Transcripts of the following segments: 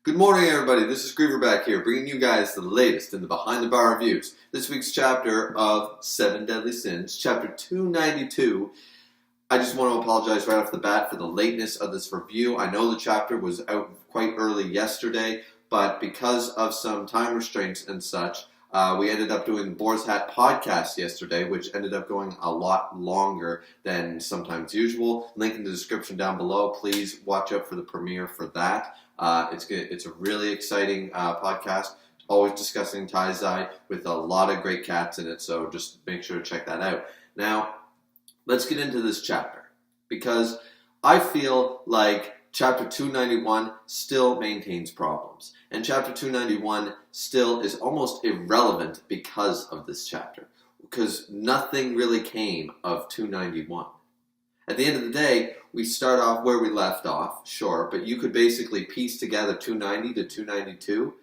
Good morning, everybody. This is Griever back here, bringing you guys the latest in the Behind the Bar reviews. This week's chapter of 7 Deadly Sins, chapter 292. I just want to apologize right off the bat for the lateness of this review. I know the chapter was out quite early yesterday, but because of some time restraints and such, we ended up doing the Boar's Hat podcast yesterday, which ended up going a lot longer than sometimes usual. Link in the description down below. Please watch out for the premiere for that. It's a really exciting podcast, always discussing tie-dye with a lot of great cats in it, so just make sure to check that out. Now, let's get into this chapter, because I feel like Chapter 291 still maintains problems, and Chapter 291 still is almost irrelevant because of this chapter, because nothing really came of 291. At the end of the day, we start off where we left off, sure, but you could basically piece together 290 to 292,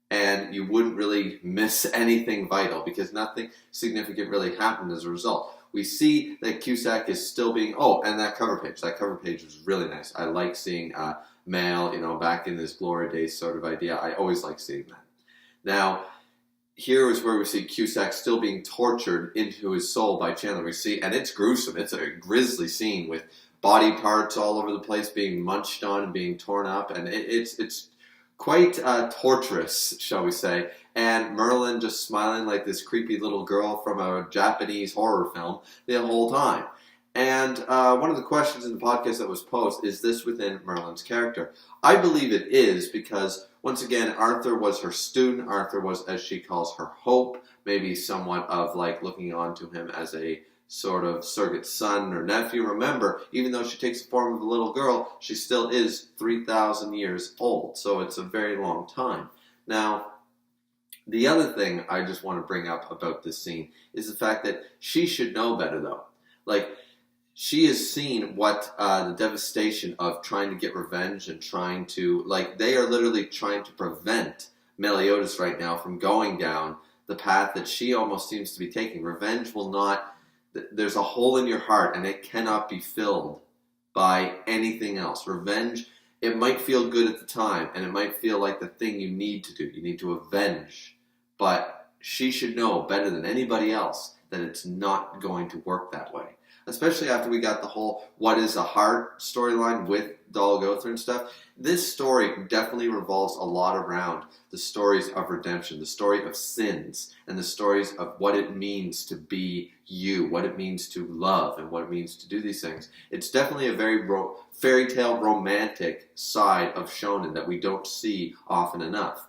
and you wouldn't really miss anything vital, because nothing significant really happened as a result. We see that Cusack is still being, and that cover page was really nice. I like seeing Mal, back in this glory days sort of idea. I always like seeing that. Now, here is where we see Cusack still being tortured into his soul by Chandler. We see, and it's gruesome. It's a grisly scene with body parts all over the place being munched on and being torn up, and it's quite torturous, shall we say. And Merlin just smiling like this creepy little girl from a Japanese horror film the whole time. And one of the questions in the podcast that was posed, is this within Merlin's character? I believe it is, because once again, Arthur was her student. Arthur was, as she calls, her hope, maybe somewhat of like looking on to him as a sort of surrogate son or nephew. Remember, even though she takes the form of a little girl, she still is 3,000 years old, so it's a very long time. Now, the other thing I just want to bring up about this scene is the fact that she should know better, though. Like, she has seen what the devastation of trying to get revenge and trying to, they are literally trying to prevent Meliodas right now from going down the path that she almost seems to be taking. Revenge will not, there's a hole in your heart and it cannot be filled by anything else. Revenge, it might feel good at the time and it might feel like the thing you need to do. You need to avenge. But she should know better than anybody else that it's not going to work that way. Especially after we got the whole what is a heart storyline with Dol Gotha and stuff. This story definitely revolves a lot around the stories of redemption, the story of sins, and the stories of what it means to be you, what it means to love, and what it means to do these things. It's definitely a very fairy tale romantic side of shonen that we don't see often enough.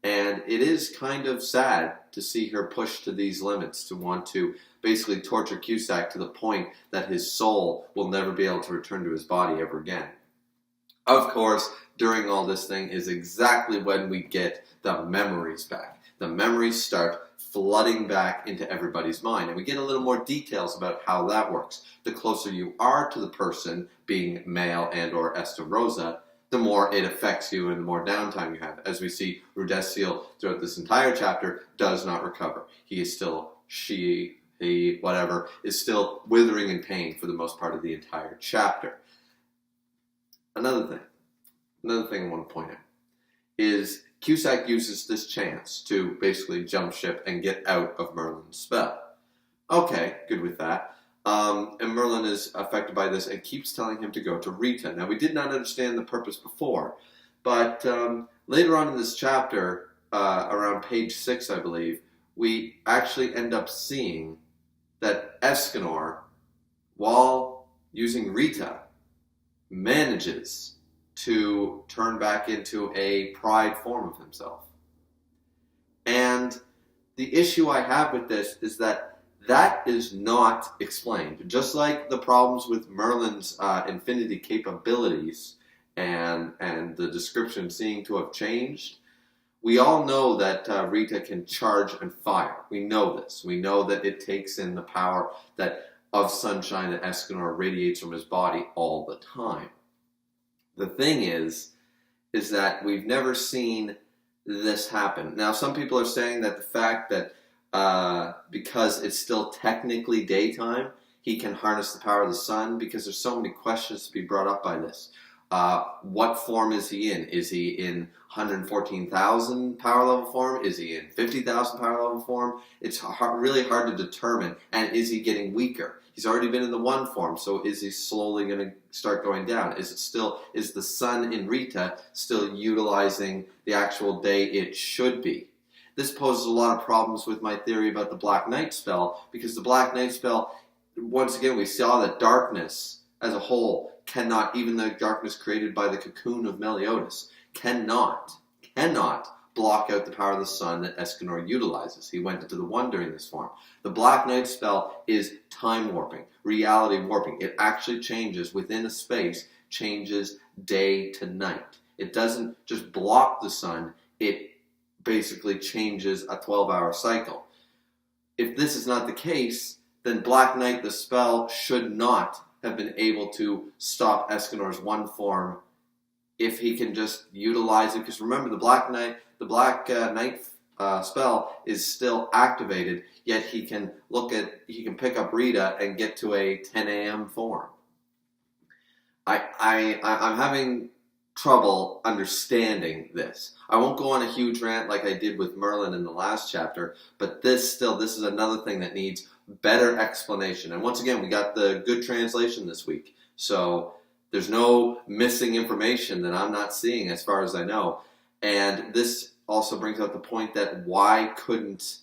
And it is kind of sad to see her push to these limits, to want to basically torture Cusack to the point that his soul will never be able to return to his body ever again. Of course, during all this thing is exactly when we get the memories back. The memories start flooding back into everybody's mind, and we get a little more details about how that works. The closer you are to the person, being Mal and or Estarossa, the more it affects you and the more downtime you have. As we see, Rudeciel throughout this entire chapter does not recover. He is still, is still withering in pain for the most part of the entire chapter. Another thing I want to point out is Cusack uses this chance to basically jump ship and get out of Merlin's spell. Okay, good with that. And Merlin is affected by this and keeps telling him to go to Rita. Now, we did not understand the purpose before, but later on in this chapter, around page 6, I believe, we actually end up seeing that Escanor, while using Rita, manages to turn back into a pride form of himself. And the issue I have with this is that is not explained. Just like the problems with Merlin's infinity capabilities and the description seeming to have changed, we all know that Rita can charge and fire. We know this. We know that it takes in the power of sunshine that Escanor radiates from his body all the time. The thing is that we've never seen this happen. Now, some people are saying that the fact that because it's still technically daytime, he can harness the power of the sun, because there's so many questions to be brought up by this. What form is he in? Is he in 114,000 power level form? Is he in 50,000 power level form? It's really hard to determine. And is he getting weaker? He's already been in the one form, so is he slowly going to start going down? Is the sun in Rita still utilizing the actual day it should be? This poses a lot of problems with my theory about the Black Knight spell, because the Black Knight spell, once again, we saw that darkness as a whole cannot, even the darkness created by the cocoon of Meliodas, cannot block out the power of the sun that Escanor utilizes. He went into the one during this form. The Black Knight spell is time warping, reality warping. It actually changes within a space, changes day to night. It doesn't just block the sun, it basically changes a 12-hour cycle. If this is not the case, then Black Knight, the spell, should not have been able to stop Escanor's one form if he can just utilize it. Because remember, the Black Knight spell is still activated, yet he can pick up Rita and get to a 10 a.m. form. I'm having trouble understanding this. I won't go on a huge rant like I did with Merlin in the last chapter, but this is another thing that needs better explanation. And once again, we got the good translation this week, so there's no missing information that I'm not seeing as far as I know. And this also brings up the point that why couldn't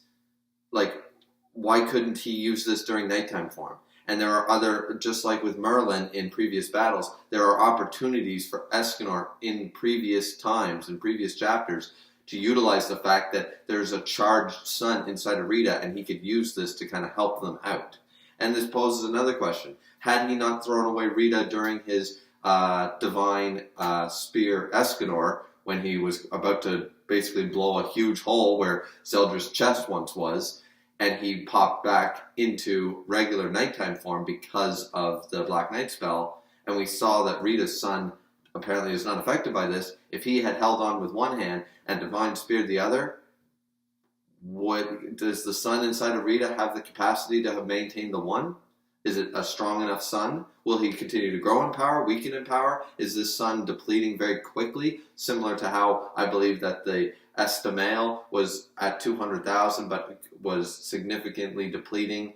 he use this during nighttime form? And there are other, just like with Merlin in previous battles, there are opportunities for Escanor in previous times, in previous chapters, to utilize the fact that there's a charged sun inside of Rita, and he could use this to kind of help them out. And this poses another question. Had he not thrown away Rita during his divine spear Escanor, when he was about to basically blow a huge hole where Zeldra's chest once was, and he popped back into regular nighttime form because of the Black Knight spell, and we saw that Rita's sun apparently is not affected by this. If he had held on with one hand and divine speared the other, does the sun inside of Rita have the capacity to have maintained the one? Is it a strong enough sun? Will he continue to grow in power, weaken in power? Is this sun depleting very quickly, similar to how I believe that the Estamale was at 200,000 but was significantly depleting,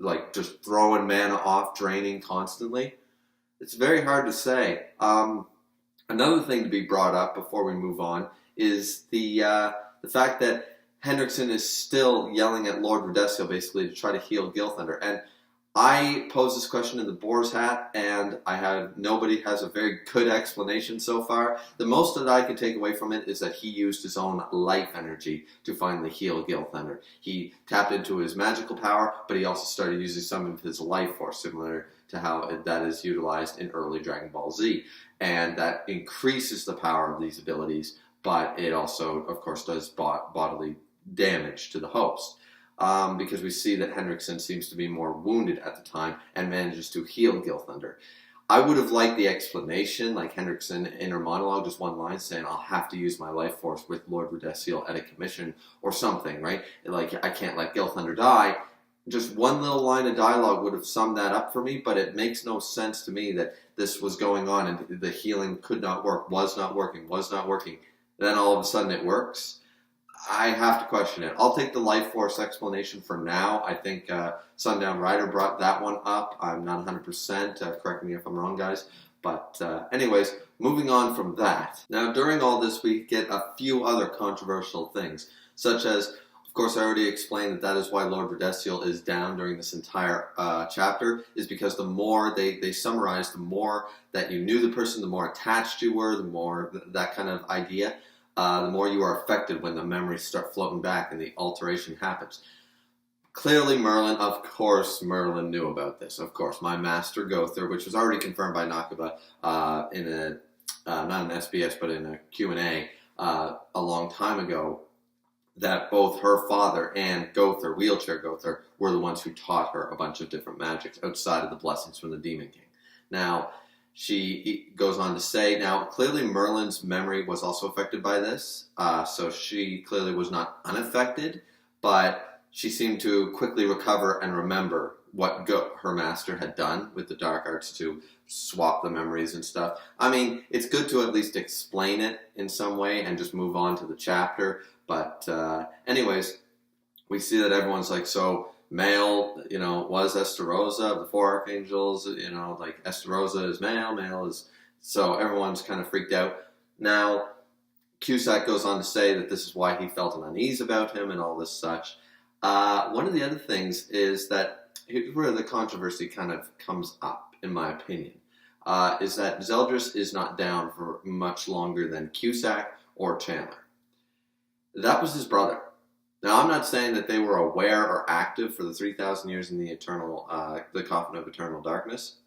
like just throwing mana off, draining constantly? It's very hard to say. Another thing to be brought up before we move on is the fact that Hendrickson is still yelling at Lord Redesio basically to try to heal Gilthunder. And I posed this question in the Boar's Hat, and nobody has a very good explanation so far. The most that I can take away from it is that he used his own life energy to finally heal Gilthunder. He tapped into his magical power, but he also started using some of his life force, similar to how that is utilized in early Dragon Ball Z. And that increases the power of these abilities, but it also, of course, does bodily damage to the host. Because we see that Hendrickson seems to be more wounded at the time and manages to heal Gilthunder. I would have liked the explanation, like Hendrickson inner monologue, just one line saying, I'll have to use my life force with Lord Redesio at a commission or something, right? Like, I can't let Gilthunder die. Just one little line of dialogue would have summed that up for me, but it makes no sense to me that this was going on and the healing could not work, was not working. Then all of a sudden it works. I have to question it. I'll take the life force explanation for now. I think Sundown Rider brought that one up. I'm not 100%. Correct me if I'm wrong, guys. But anyways, moving on from that. Now, during all this, we get a few other controversial things, such as, of course, I already explained that is why Lord Redesio is down during this entire chapter, is because the more they summarize, the more that you knew the person, the more attached you were, the more that kind of idea. The more you are affected when the memories start floating back and the alteration happens. Clearly of course Merlin knew about this. Of course, my master Gother, which was already confirmed by Nakaba in a, not an SBS, but in a Q&A a long time ago, that both her father and Gother, wheelchair Gother, were the ones who taught her a bunch of different magics outside of the blessings from the Demon King. Now, she goes on to say, now, clearly Merlin's memory was also affected by this, so she clearly was not unaffected, but she seemed to quickly recover and remember what her master had done with the dark arts to swap the memories and stuff. I mean, it's good to at least explain it in some way and just move on to the chapter. But anyways, we see that everyone's like, so male, was Esterosa of the four archangels, like Esterosa is male is... So everyone's kind of freaked out. Now, Cusack goes on to say that this is why he felt an unease about him and all this such. One of the other things is that, where the controversy kind of comes up, in my opinion, is that Zeldris is not down for much longer than Cusack or Chandler. That was his brother. Now, I'm not saying that they were aware or active for the 3,000 years in the Coffin of Eternal Darkness,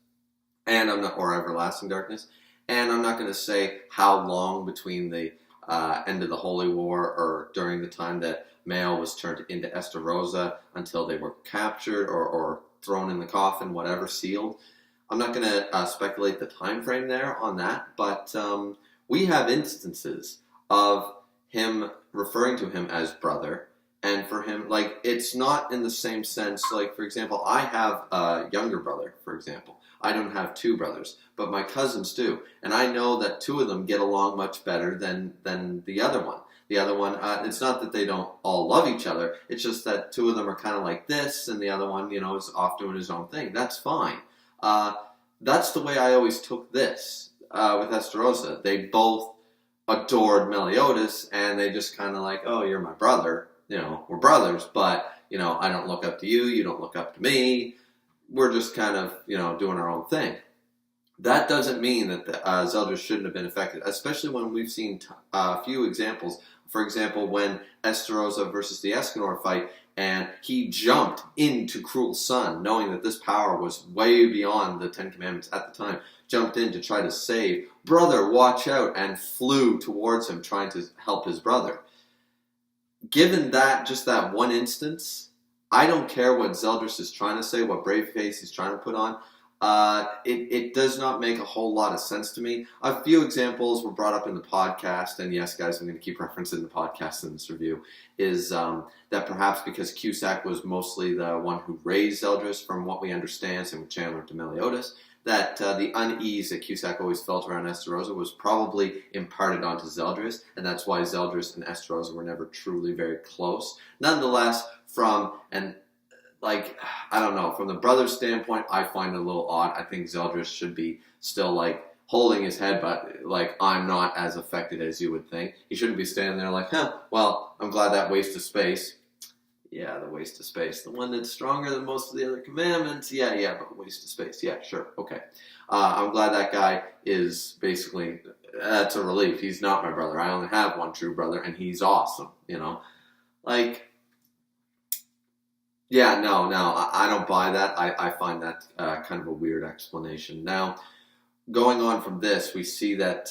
or Everlasting Darkness, and I'm not going to say how long between the end of the Holy War or during the time that Mael was turned into Esterosa until they were captured or thrown in the coffin, whatever, sealed. I'm not going to speculate the time frame there on that, but we have instances of him referring to him as brother, and for him, like, it's not in the same sense. Like, for example, I have a younger brother, for example. I don't have two brothers, but my cousins do, and I know that two of them get along much better than the other one. The other one, it's not that they don't all love each other, it's just that two of them are kind of like this, and the other one, is off doing his own thing. That's fine. That's the way I always took this with Esterosa. They both adored Meliodas, and they just kind of like, oh, you're my brother. We're brothers, but, I don't look up to you, you don't look up to me. We're just kind of, doing our own thing. That doesn't mean that the Zeldris shouldn't have been affected, especially when we've seen a few examples. For example, when Esterosa versus the Escanor fight, and he jumped into Cruel Sun, knowing that this power was way beyond the Ten Commandments at the time, jumped in to try to save, brother, watch out, and flew towards him trying to help his brother. Given that, just that one instance, I don't care what Zeldris is trying to say, what brave face he's trying to put on. It does not make a whole lot of sense to me. A few examples were brought up in the podcast, and yes, guys, I'm going to keep referencing the podcast in this review, is that perhaps because Cusack was mostly the one who raised Zeldris, from what we understand, same with Chandler to Meliodas, that the unease that Cusack always felt around Esterosa was probably imparted onto Zeldris, and that's why Zeldris and Esterosa were never truly very close. Nonetheless, from the brother's standpoint, I find it a little odd. I think Zeldris should be still, holding his head, but, I'm not as affected as you would think. He shouldn't be standing there like, well, I'm glad that waste of space. Yeah, the waste of space. The one that's stronger than most of the other commandments. Yeah, but waste of space. Yeah, sure, okay. I'm glad that guy is basically, that's a relief. He's not my brother. I only have one true brother, and he's awesome, Yeah, no, I don't buy that. I find that kind of a weird explanation. Now, going on from this, we see that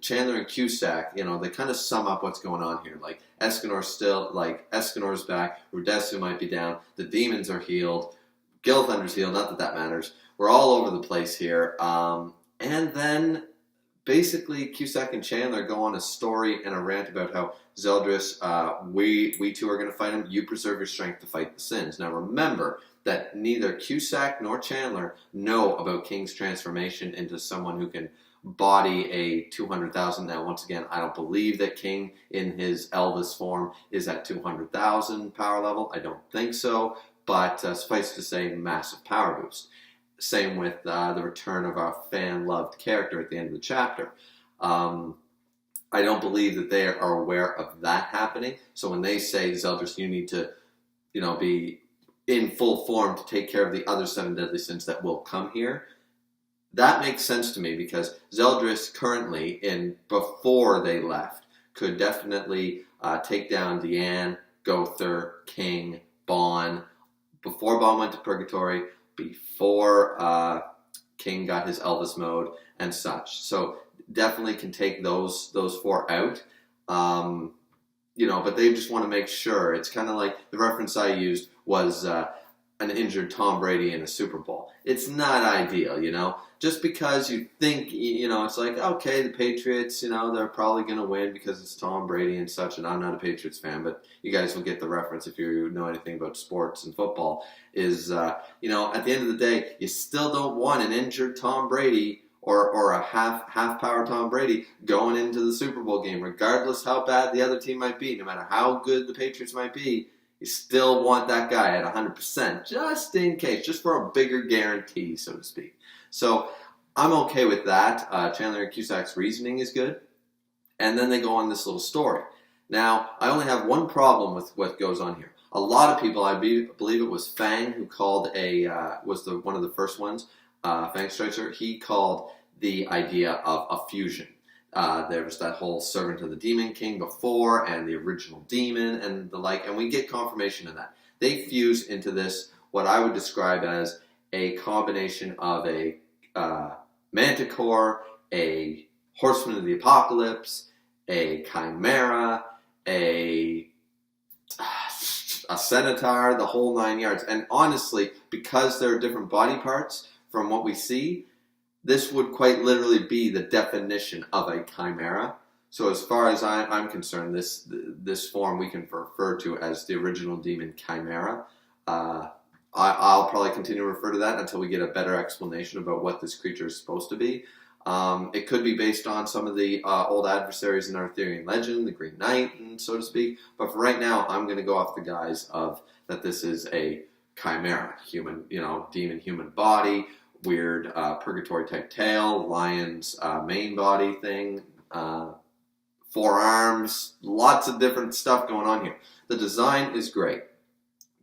Chandler and Cusack, they kind of sum up what's going on here. Escanor's back, Rudesu might be down, the demons are healed, Gilthunder's healed, not that that matters. We're all over the place here. And then, basically, Cusack and Chandler go on a story and a rant about how Zeldris, we two are going to fight him. You preserve your strength to fight the sins. Now remember that neither Cusack nor Chandler know about King's transformation into someone who can body a 200,000. Now, once again, I don't believe that King in his Elvis form is at 200,000 power level. I don't think so, but suffice to say, massive power boost. Same with the return of our fan-loved character at the end of the chapter. I don't believe that they are aware of that happening. So when they say, Zeldris, you need to, be in full form to take care of the other 7 deadly sins that will come here, that makes sense to me, because Zeldris currently, before they left, could definitely take down Deanne, Gother, King, Bon, before Bon went to Purgatory, before King got his Elvis mode and such. So definitely can take those 4 out. But they just want to make sure. It's kind of like the reference I used was an injured Tom Brady in a Super Bowl. It's not ideal, Just because you think, it's like, okay, the Patriots, they're probably going to win because it's Tom Brady and such, and I'm not a Patriots fan, but you guys will get the reference if you know anything about sports and football, is, at the end of the day, you still don't want an injured Tom Brady or a half-power Tom Brady going into the Super Bowl game, regardless how bad the other team might be, no matter how good the Patriots might be. You still want that guy at 100%, just in case, just for a bigger guarantee, so to speak. So I'm okay with that. Chandler and Cusack's reasoning is good. And then they go on this little story. Now, I only have one problem with what goes on here. A lot of people, I believe it was Fang who called one of the first ones, Fang Streicher, he called the idea of a fusion. There was that whole Servant of the Demon King before, and the original demon, and the like, and we get confirmation of that. They fuse into this, what I would describe as a combination of a manticore, a horseman of the apocalypse, a chimera, a centaur, the whole 9 yards. And honestly, because there are different body parts from what we see, this would quite literally be the definition of a chimera. So as far as I'm concerned, this form we can refer to as the original demon chimera. I'll probably continue to refer to that until we get a better explanation about what this creature is supposed to be. It could be based on some of the old adversaries in Arthurian legend, the Green Knight, and so to speak. But for right now, I'm going to go off the guise of that this is a chimera, human, demon human body, weird purgatory type tail, lion's main body thing, forearms, lots of different stuff going on here. The design is great.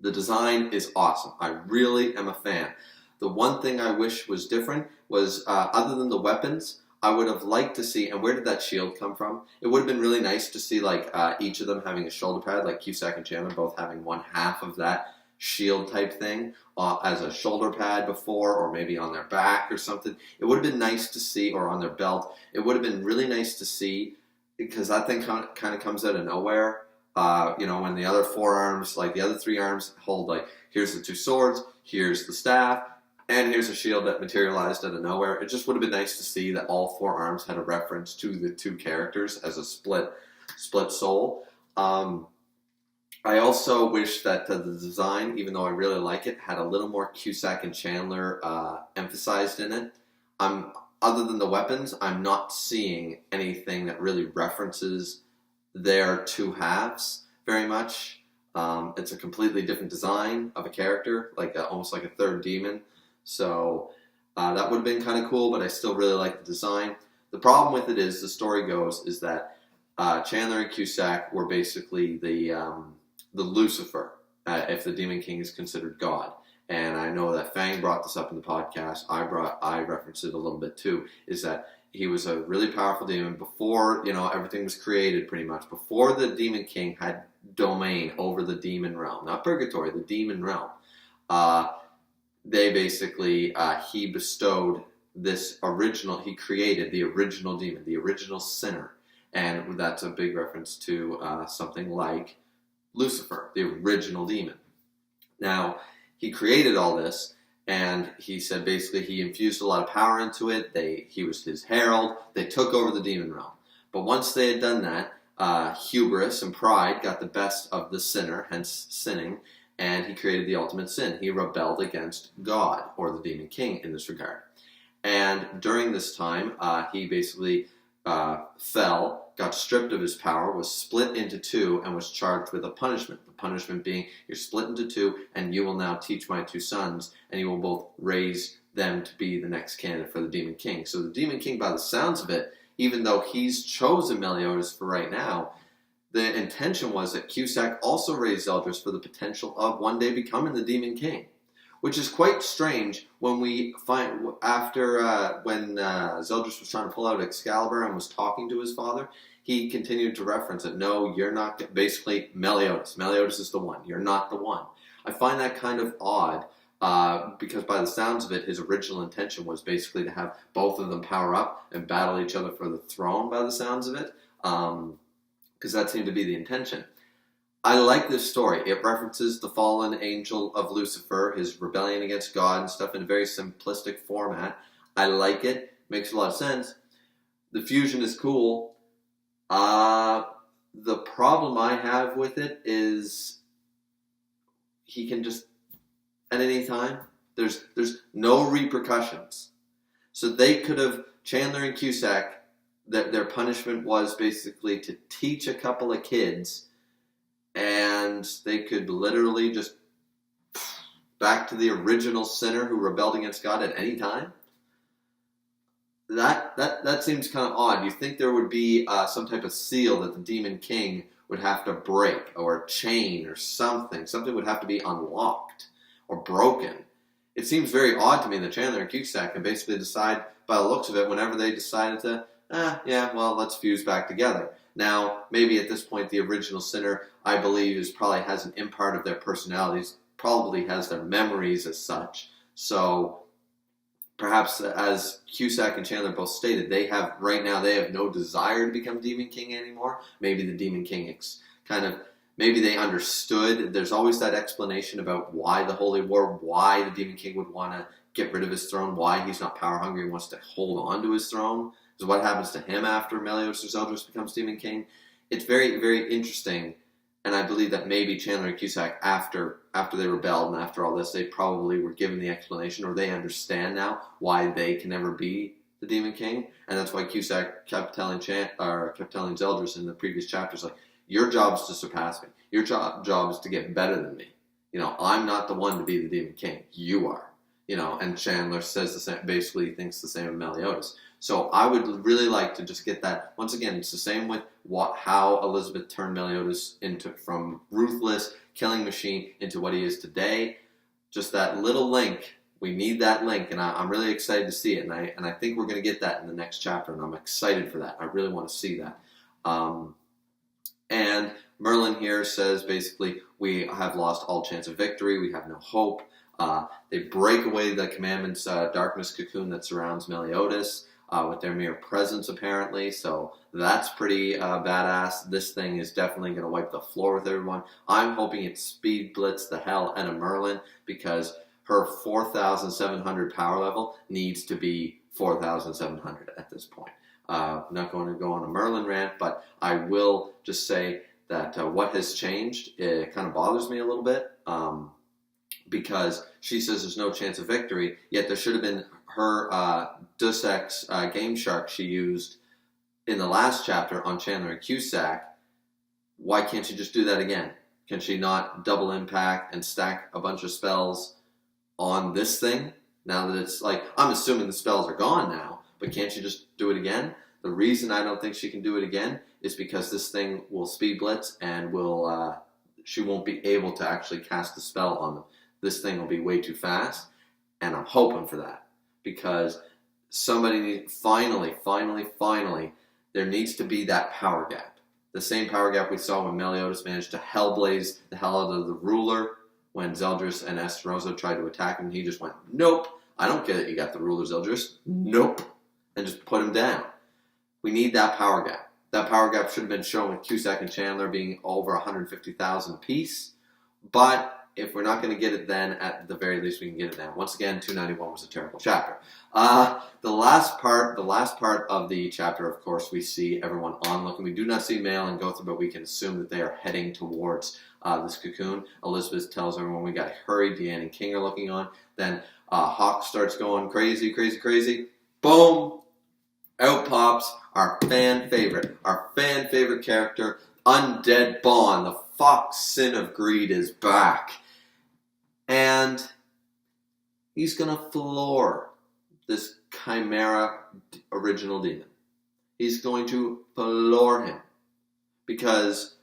The design is awesome. I really am a fan. The one thing I wish was different was, other than the weapons, I would have liked to see, and where did that shield come from? It would have been really nice to see each of them having a shoulder pad, like Cusack and Chandler both having one half of that shield type thing as a shoulder pad before, or maybe on their back or something. It would have been nice to see, or on their belt. It would have been really nice to see, because that thing kind of comes out of nowhere. When the other forearms, the other three arms hold, here's the two swords, here's the staff, and here's a shield that materialized out of nowhere. It just would have been nice to see that all four arms had a reference to the two characters as a split soul. I also wish that the design, even though I really like it, had a little more Cusack and Chandler emphasized in it. Other than the weapons, I'm not seeing anything that really references their two halves very much. It's a completely different design of a character, almost like a third demon. So that would have been kind of cool, but I still really like the design. The problem with it is, the story goes, is that Chandler and Cusack were basically the Lucifer, if the Demon King is considered God. And I know that Fang brought this up in the podcast. I referenced it a little bit too, is that he was a really powerful demon before, everything was created pretty much. Before the Demon King had domain over the demon realm, not purgatory, the demon realm. They basically, he bestowed he created the original demon, the original sinner. And that's a big reference to something like Lucifer, the original demon. Now, he created all this, and he said basically he infused a lot of power into it. He was his herald. They took over the demon realm. But once they had done that, hubris and pride got the best of the sinner, hence sinning, and he created the ultimate sin. He rebelled against God, or the Demon King in this regard. And during this time, he basically fell, got stripped of his power, was split into two, and was charged with a punishment. The punishment being, you're split into two, and you will now teach my two sons, and you will both raise them to be the next candidate for the Demon King. So the Demon King, by the sounds of it, even though he's chosen Meliodas for right now, the intention was that Cusack also raised Zeldris for the potential of one day becoming the Demon King. Which is quite strange when we find, when Zeldris was trying to pull out Excalibur and was talking to his father, he continued to reference it. No, you're not, basically, Meliodas. Meliodas is the one. You're not the one. I find that kind of odd, because by the sounds of it, his original intention was basically to have both of them power up and battle each other for the throne, by the sounds of it, because that seemed to be the intention. I like this story. It references the fallen angel of Lucifer, his rebellion against God and stuff in a very simplistic format. I like it. Makes a lot of sense. The fusion is cool. The problem I have with it is he can just, at any time, there's no repercussions. So they could have, Chandler and Cusack, that their punishment was basically to teach a couple of kids, and they could literally just back to the original sinner who rebelled against God at any time. That seems kind of odd. You think there would be some type of seal that the Demon King would have to break, or a chain or something. Something would have to be unlocked or broken. It seems very odd to me that Chandler and Cusack can basically decide, by the looks of it, whenever they decided to, let's fuse back together. Now, maybe at this point, the original sinner, I believe, probably has an impart of their personalities, probably has their memories as such. So perhaps, as Cusack and Chandler both stated, they have no desire to become Demon King anymore. Maybe the Demon King maybe they understood. There's always that explanation about why the Holy War, why the Demon King would want to get rid of his throne, why he's not power hungry and wants to hold on to his throne. Because what happens to him after Meliodas or Zeldris becomes Demon King? It's very, very interesting. And I believe that maybe Chandler and Cusack, after they rebelled and after all this, they probably were given the explanation, or they understand now why they can never be the Demon King. And that's why Cusack kept telling Zeldris in the previous chapters, like, your job is to surpass me. Your job is to get better than me. I'm not the one to be the Demon King. You are. And Chandler says the same, basically thinks the same of Meliodas. So I would really like to just get that. Once again, it's the same with how Elizabeth turned Meliodas from ruthless killing machine into what he is today. Just that little link. We need that link, and I'm really excited to see it. And I think we're going to get that in the next chapter, and I'm excited for that. I really want to see that. And Merlin here says basically, we have lost all chance of victory. We have no hope. They break away the commandments, darkness cocoon that surrounds Meliodas with their mere presence, apparently. So that's pretty badass. This thing is definitely going to wipe the floor with everyone. I'm hoping it speed blitz the hell out of Merlin, because her 4,700 power level needs to be 4,700 at this point. I'm not going to go on a Merlin rant, but I will just say that what has changed, it kind of bothers me a little bit. Because she says there's no chance of victory, yet there should have been her Deus Ex Game Shark she used in the last chapter on Chandler and Cusack. Why can't she just do that again? Can she not double impact and stack a bunch of spells on this thing? Now that it's like, I'm assuming the spells are gone now, but can't she just do it again? The reason I don't think she can do it again is because this thing will speed blitz and she won't be able to actually cast the spell on them. This thing will be way too fast, and I'm hoping for that, because finally, there needs to be that power gap. The same power gap we saw when Meliodas managed to hellblaze the hell out of the ruler when Zeldris and Esterosa tried to attack him. He just went, nope, I don't care that you got the ruler, Zeldris. Nope. And just put him down. We need that power gap. That power gap should have been shown with Cusack and Chandler being over 150,000 apiece, but if we're not going to get it then, at the very least we can get it now. Once again, 291 was a terrible chapter. The last part of the chapter, of course, we see everyone onlooking. We do not see Mael and Gotha, but we can assume that they are heading towards this cocoon. Elizabeth tells everyone we got to hurry. Deanne and King are looking on. Then Hawk starts going crazy. Boom! Out pops our fan favorite character, Undead Bond. The fox sin of greed is back. And he's going to floor this chimera original demon. He's going to floor him. Because,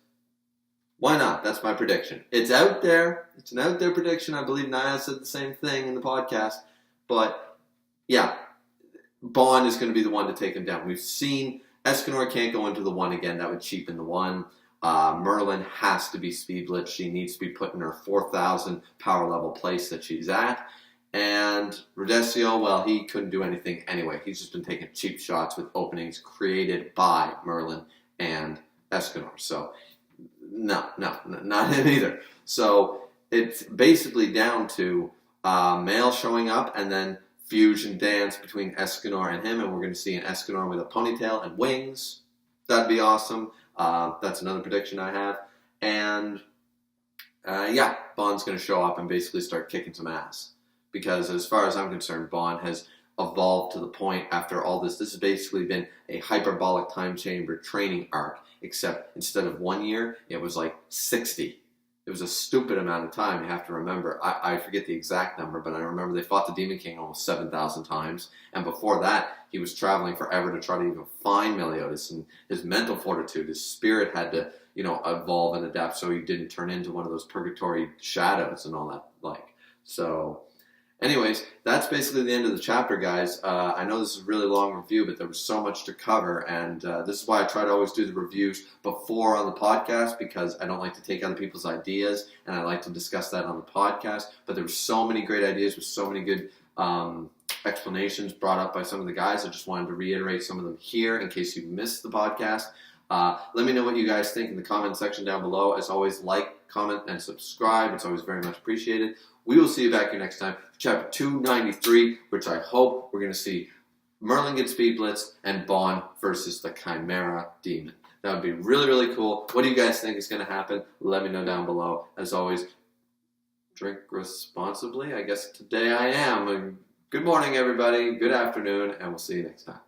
why not? That's my prediction. It's out there. It's an out there prediction. I believe Naya said the same thing in the podcast. But, yeah, Bond is going to be the one to take him down. We've seen Escanor can't go into the one again. That would cheapen the one. Merlin has to be speed blitz. She needs to be put in her 4,000 power level place that she's at. And Rodesio, well, he couldn't do anything anyway. He's just been taking cheap shots with openings created by Merlin and Escanor. So No, not him either. So it's basically down to Male showing up and then fusion dance between Escanor and him, and we're going to see an Escanor with a ponytail and wings. That'd be awesome. That's another prediction I have. And yeah, Bond's going to show up and basically start kicking some ass. Because as far as I'm concerned, Bond has evolved to the point after all this. This has basically been a hyperbolic time chamber training arc, except instead of 1 year, it was like 60. It was a stupid amount of time, you have to remember. I forget the exact number, but I remember they fought the Demon King almost 7,000 times. And before that, he was traveling forever to try to even find Meliodas. And his mental fortitude, his spirit had to, evolve and adapt so he didn't turn into one of those purgatory shadows and all that like. So, anyways, that's basically the end of the chapter, guys. I know this is a really long review, but there was so much to cover, and this is why I try to always do the reviews before on the podcast, because I don't like to take other people's ideas, and I like to discuss that on the podcast. But there were so many great ideas with so many good explanations brought up by some of the guys. I just wanted to reiterate some of them here in case you missed the podcast. Let me know what you guys think in the comment section down below. As always, like, comment, and subscribe. It's always very much appreciated. We will see you back here next time for chapter 293, which I hope we're going to see Merlin get speed blitzed and Bond versus the Chimera demon. That would be really, really cool. What do you guys think is going to happen? Let me know down below. As always, drink responsibly. I guess today I am. Good morning, everybody. Good afternoon, and we'll see you next time.